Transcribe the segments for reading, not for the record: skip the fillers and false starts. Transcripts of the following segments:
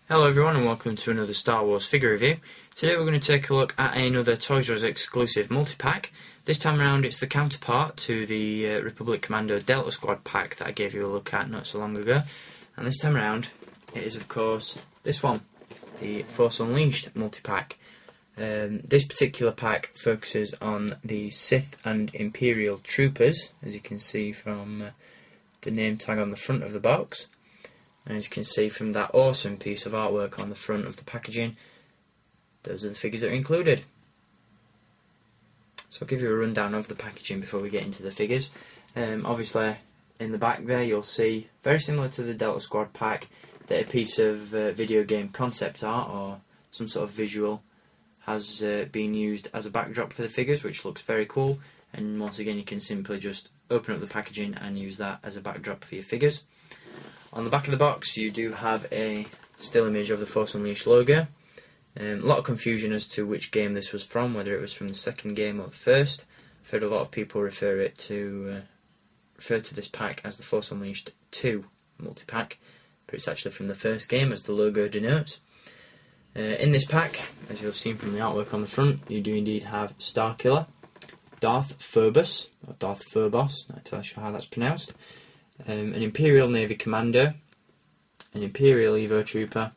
Hello everyone and welcome to another Star Wars figure review. Today we're going to take a look at another Toys R Us exclusive multi-pack. This time around it's the counterpart to the Republic Commando Delta Squad pack that I gave you a look at not so long ago. And this time around it is of course this one, the Force Unleashed multi-pack. This particular pack focuses on the Sith and Imperial Troopers, as you can see from the name tag on the front of the box. And as you can see from that awesome piece of artwork on the front of the packaging, those are the figures that are included. So I'll give you a rundown of the packaging before we get into the figures. Obviously in the back there you'll see, very similar to the Delta Squad pack, that a piece of video game concept art or some sort of visual has been used as a backdrop for the figures, which looks very cool. And once again you can simply just open up the packaging and use that as a backdrop for your figures. On the back of the box you do have a still image of the Force Unleashed logo. A lot of confusion as to which game this was from, whether it was from the second game or the first. I've heard a lot of people refer to this pack as the Force Unleashed 2 multi-pack, but it's actually from the first game, as the logo denotes. In this pack, as you've seen from the artwork on the front, you do indeed have Starkiller, Darth Phobos, or Darth Phobos, not entirely sure how that's pronounced, an Imperial Navy Commando, an Imperial Evo Trooper,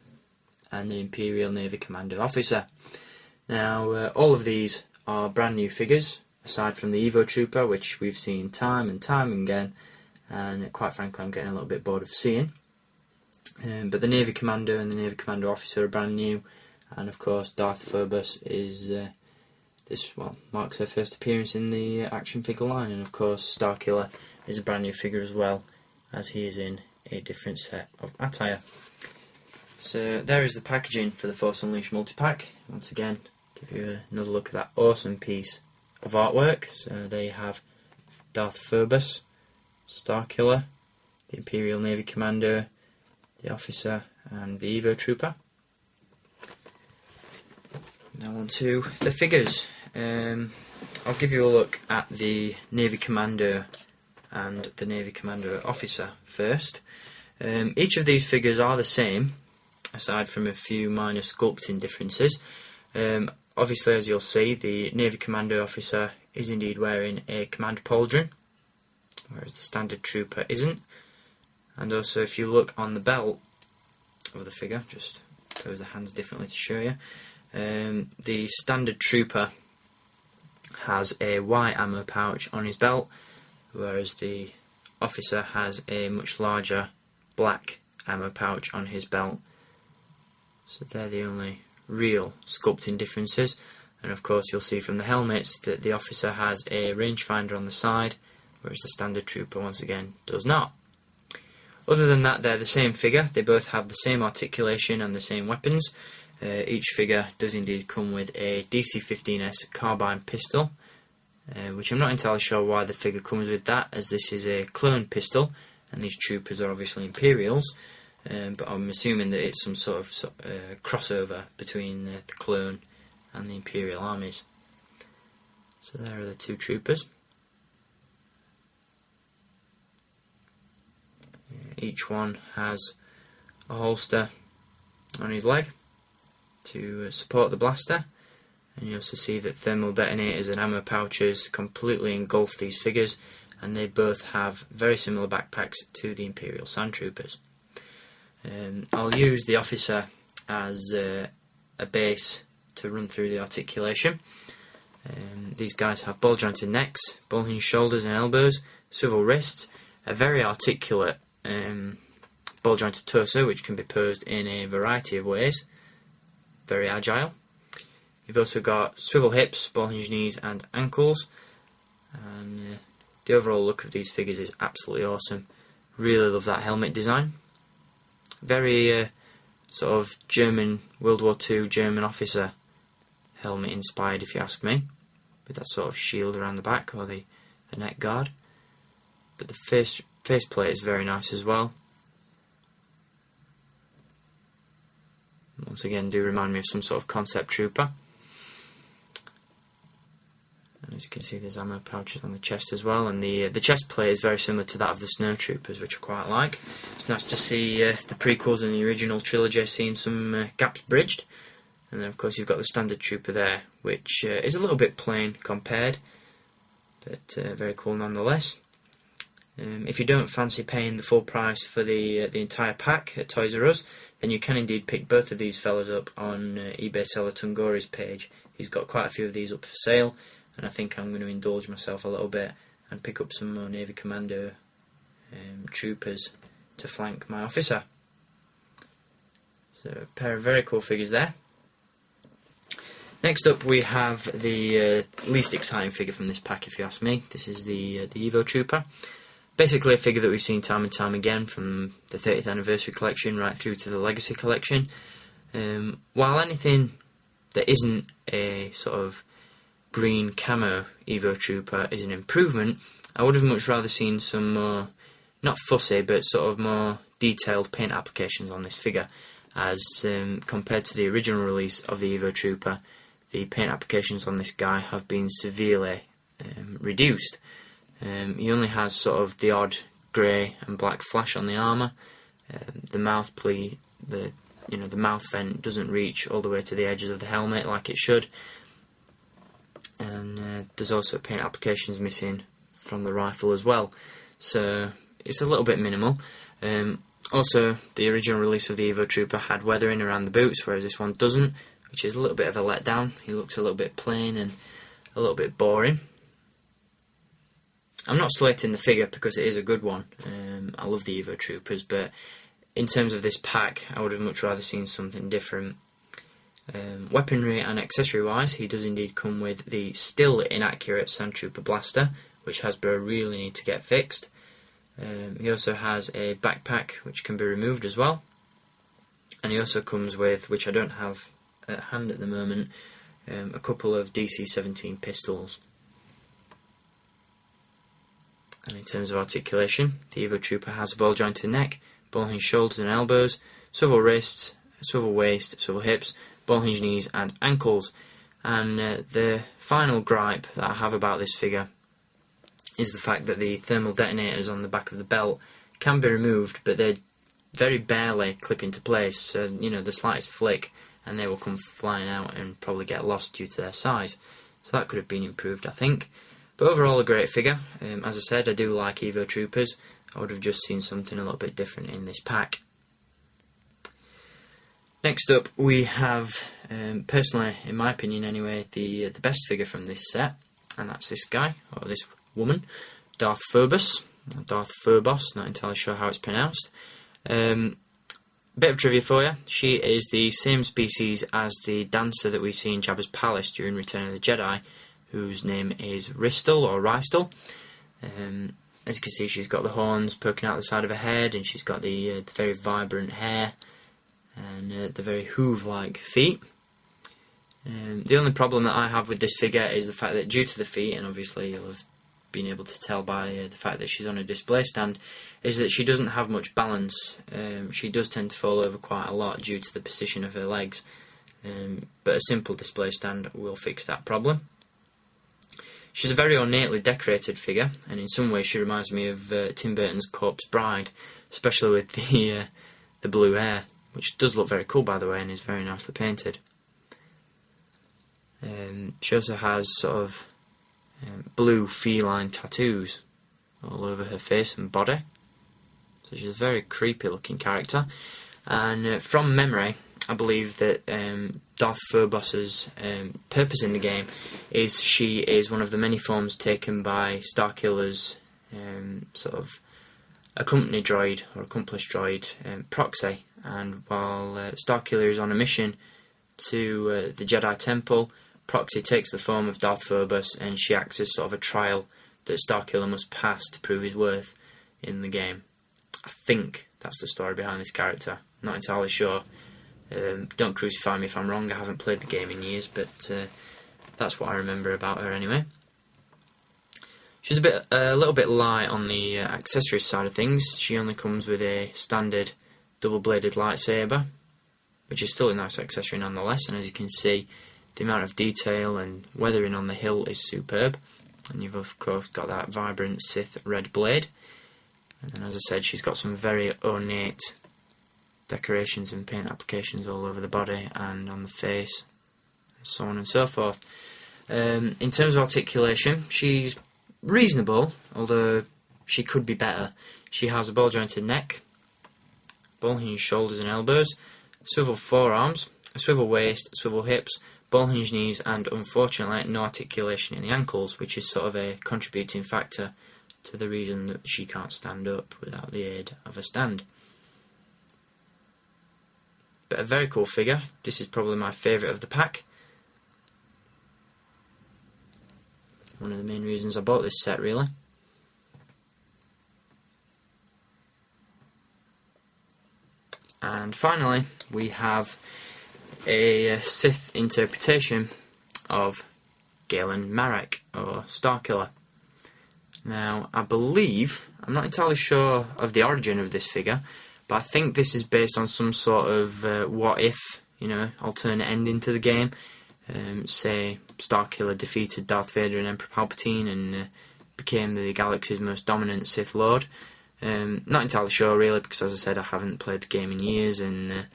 and an Imperial Navy Commando Officer. Now, all of these are brand new figures, aside from the Evo Trooper, which we've seen time and time again, and quite frankly I'm getting a little bit bored of seeing. But the Navy Commando and the Navy Commando Officer are brand new, and of course Darth Phobos is marks her first appearance in the action figure line, and of course Starkiller is a brand new figure as well, as he is in a different set of attire. So there is the packaging for the Force Unleashed multi-pack. Once again, give you another look at that awesome piece of artwork. So there you have Darth Phobos, Starkiller, the Imperial Navy Commando, the Officer, and the Evo Trooper. Now on to the figures. I'll give you a look at the Navy Commando and the Navy Commando Officer first. Each of these figures are the same, aside from a few minor sculpting differences. Obviously, as you'll see, the Navy Commando Officer is indeed wearing a command pauldron, whereas the standard trooper isn't. And also, if you look on the belt of the figure, just pose the hands differently to show you, the standard trooper has a white ammo pouch on his belt, whereas the officer has a much larger black ammo pouch on his belt. So they're the only real sculpting differences. And of course you'll see from the helmets that the officer has a rangefinder on the side, whereas the standard trooper once again does not. Other than that, they're the same figure. They both have the same articulation and the same weapons. Each figure does indeed come with a DC-15S carbine pistol, which I'm not entirely sure why the figure comes with that, as this is a clone pistol and these troopers are obviously Imperials, but I'm assuming that it's some sort of crossover between the clone and the Imperial armies. So there are the two troopers. Each one has a holster on his leg to support the blaster, and you also see that thermal detonators and ammo pouches completely engulf these figures, and they both have very similar backpacks to the Imperial Sandtroopers. I'll use the officer as a base to run through the articulation. These guys have ball jointed necks, ball hinged shoulders and elbows, swivel wrists, a very articulate ball jointed torso, which can be posed in a variety of ways, very agile. You've also got swivel hips, ball hinged knees and ankles, and the overall look of these figures is absolutely awesome. Really love that helmet design. Very sort of German, World War II German officer helmet inspired, if you ask me, with that sort of shield around the back, or the neck guard. But the faceplate is very nice as well. Once again, do remind me of some sort of concept trooper. And As you can see, there's ammo pouches on the chest as well, and the chest plate is very similar to that of the Snow Troopers, which I quite like. It's nice to see the prequels and the original trilogy seeing some gaps bridged. And then of course you've got the standard trooper there, which is a little bit plain compared, but very cool nonetheless. If you don't fancy paying the full price for the entire pack at Toys R Us, then you can indeed pick both of these fellas up on eBay seller Tungori's page. He's got quite a few of these up for sale, and I think I'm going to indulge myself a little bit and pick up some more Navy Commando troopers to flank my officer. So a pair of very cool figures there. Next up we have the least exciting figure from this pack, if you ask me. This is the Evo Trooper. Basically a figure that we've seen time and time again from the 30th anniversary collection right through to the Legacy collection. While anything that isn't a sort of green camo Evo Trooper is an improvement, I would have much rather seen some more, not fussy, but sort of more detailed paint applications on this figure, as compared to the original release of the Evo Trooper, the paint applications on this guy have been severely reduced. He only has sort of the odd grey and black flash on the armour. The mouth the mouth vent doesn't reach all the way to the edges of the helmet like it should, and there's also paint applications missing from the rifle as well. So it's a little bit minimal. Also, the original release of the Evo Trooper had weathering around the boots, whereas this one doesn't, which is a little bit of a letdown. He looks a little bit plain and a little bit boring. I'm not slating the figure because it is a good one. I love the Evo Troopers, but in terms of this pack, I would have much rather seen something different. Weaponry and accessory wise, he does indeed come with the still inaccurate Sandtrooper blaster, which Hasbro really need to get fixed. He also has a backpack which can be removed as well, and he also comes with, which I don't have at hand at the moment, a couple of DC-17 pistols. And in terms of articulation, the Evo Trooper has a ball jointed neck, ball hinge shoulders and elbows, swivel wrists, swivel waist, swivel hips, ball hinge knees and ankles. And the final gripe that I have about this figure is the fact that the thermal detonators on the back of the belt can be removed, but they very barely clip into place, so the slightest flick and they will come flying out and probably get lost due to their size. So that could have been improved, I think. But overall a great figure. As I said, I do like Evo Troopers. I would have just seen something a little bit different in this pack. Next up we have, personally, in my opinion anyway, the best figure from this set, and that's this guy, or this woman, Darth Phobos, Darth Phobos, not entirely sure how it's pronounced. Bit of trivia for you, she is the same species as the dancer that we see in Jabba's palace during Return of the Jedi, whose name is Ristel or Rystel. As you can see, she's got the horns poking out the side of her head, and she's got the very vibrant hair and the very hoof-like feet. The only problem that I have with this figure is the fact that due to the feet, and obviously you'll have been able to tell by the fact that she's on a display stand, is that she doesn't have much balance. She does tend to fall over quite a lot due to the position of her legs, but a simple display stand will fix that problem. She's a very ornately decorated figure, and in some ways she reminds me of Tim Burton's Corpse Bride, especially with the blue hair, which does look very cool by the way and is very nicely painted. She also has sort of blue feline tattoos all over her face and body, so she's a very creepy looking character. And from memory, I believe that Darth Phobos' purpose in the game is she is one of the many forms taken by Starkiller's sort of accompany droid or accomplice droid, Proxy. And while Starkiller is on a mission to the Jedi Temple, Proxy takes the form of Darth Phobos, and she acts as sort of a trial that Starkiller must pass to prove his worth in the game. I think that's the story behind this character. Not entirely sure. Don't crucify me if I'm wrong, I haven't played the game in years, but that's what I remember about her anyway. She's a little bit light on the accessories side of things. She only comes with a standard double-bladed lightsaber, which is still a nice accessory nonetheless, and as you can see, The amount of detail and weathering on the hilt is superb, and you've of course got that vibrant Sith red blade. And then, as I said, she's got some very ornate decorations and paint applications all over the body and on the face, and so on and so forth. In terms of articulation, she's reasonable, although she could be better. She has a ball jointed neck, ball hinged shoulders and elbows, swivel forearms, a swivel waist, swivel hips, ball hinged knees, and unfortunately no articulation in the ankles, which is sort of a contributing factor to the reason that she can't stand up without the aid of a stand. But a very cool figure. This is probably my favourite of the pack. One of the main reasons I bought this set, really. And finally, we have a Sith interpretation of Galen Marek, or Starkiller. Now, I believe, I'm not entirely sure of the origin of this figure, but I think this is based on some sort of what if, alternate ending to the game. Say Starkiller defeated Darth Vader and Emperor Palpatine and became the galaxy's most dominant Sith Lord. Not entirely sure really, because as I said, I haven't played the game in years, and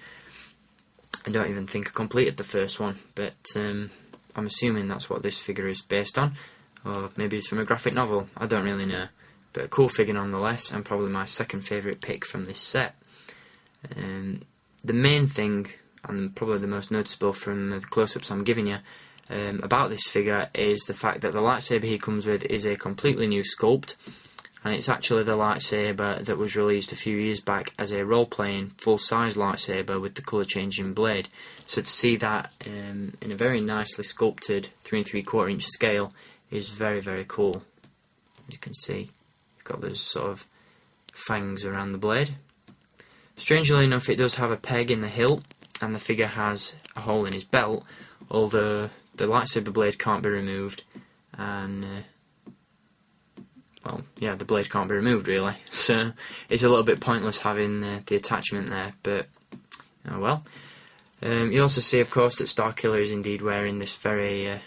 I don't even think I completed the first one, but I'm assuming that's what this figure is based on, or maybe it's from a graphic novel, I don't really know, but a cool figure nonetheless, and probably my second favourite pick from this set. The main thing, and probably the most noticeable from the close-ups I'm giving you, about this figure is the fact that the lightsaber he comes with is a completely new sculpt, and it's actually the lightsaber that was released a few years back as a role-playing, full-size lightsaber with the colour-changing blade. So to see that in a very nicely sculpted 3 3/4 inch scale is very, very cool. As you can see, you've got those sort of fangs around the blade. Strangely enough, it does have a peg in the hilt, and the figure has a hole in his belt, although the lightsaber blade can't be removed, and well, yeah, the blade can't be removed really, so it's a little bit pointless having the attachment there, but oh well. You also see, of course, that Starkiller is indeed wearing this very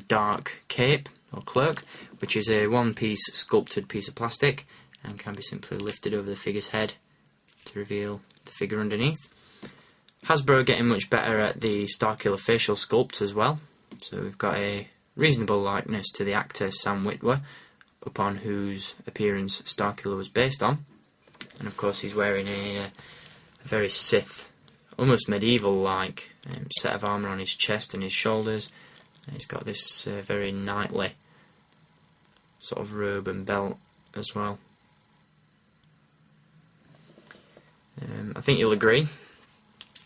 dark cape, or cloak, which is a one-piece sculpted piece of plastic, and can be simply lifted over the figure's head to reveal the figure underneath. Hasbro are getting much better at the Starkiller facial sculpt as well, so we've got a reasonable likeness to the actor Sam Witwer, upon whose appearance Starkiller was based on, and of course he's wearing a very Sith, almost medieval-like set of armour on his chest and his shoulders, and he's got this very knightly sort of robe and belt as well. I think you'll agree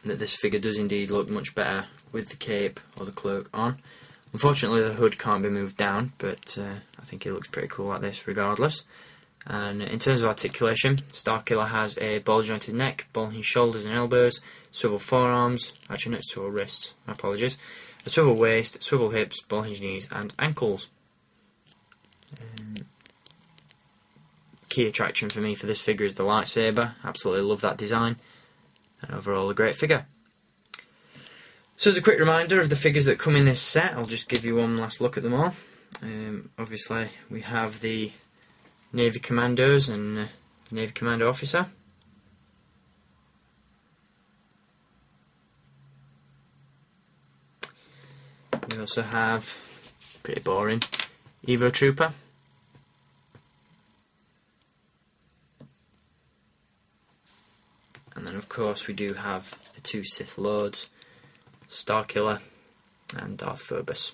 that this figure does indeed look much better with the cape or the cloak on. Unfortunately, the hood can't be moved down, but I think it looks pretty cool like this regardless. And in terms of articulation, Starkiller has a ball jointed neck, ball hinged shoulders and elbows, swivel forearms, actually no, swivel wrists, my apologies, a swivel waist, swivel hips, ball hinged knees and ankles. Key attraction for me for this figure is the lightsaber. Absolutely love that design, and overall a great figure. So as a quick reminder of the figures that come in this set, I'll just give you one last look at them all. Obviously we have the Navy Commandos and the Navy Commando Officer. We also have, pretty boring, Evo Trooper. And then of course we do have the 2 Sith Lords, Starkiller and Darth Phobos.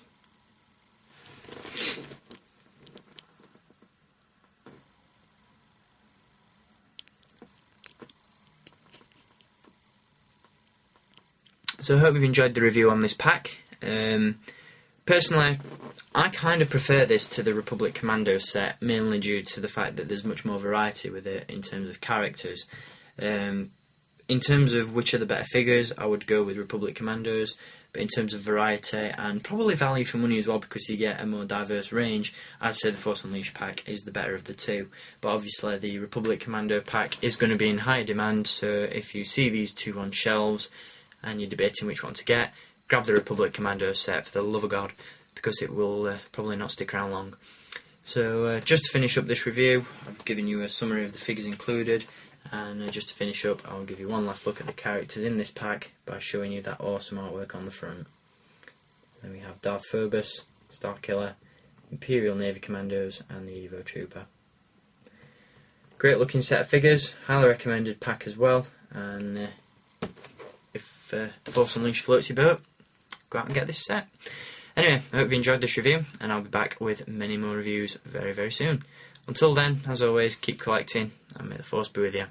So I hope you've enjoyed the review on this pack. Personally, I kind of prefer this to the Republic Commando set, mainly due to the fact that there's much more variety with it in terms of characters. In terms of which are the better figures, I would go with Republic Commandos, but in terms of variety and probably value for money as well, because you get a more diverse range, I'd say the Force Unleashed pack is the better of the two. But obviously the Republic Commando pack is going to be in higher demand, so if you see these two on shelves and you're debating which one to get, grab the Republic Commandos set for the love of God, because it will probably not stick around long. So just to finish up this review, I've given you a summary of the figures included, and just to finish up, I'll give you one last look at the characters in this pack by showing you that awesome artwork on the front. So we have Darth Phobos, Starkiller, Imperial Navy Commandos, and the Evo Trooper. Great looking set of figures, highly recommended pack as well, and if Force Unleashed floats your boat, go out and get this set. Anyway, I hope you enjoyed this review, and I'll be back with many more reviews very, very soon. Until then, as always, keep collecting, and may the Force be with you.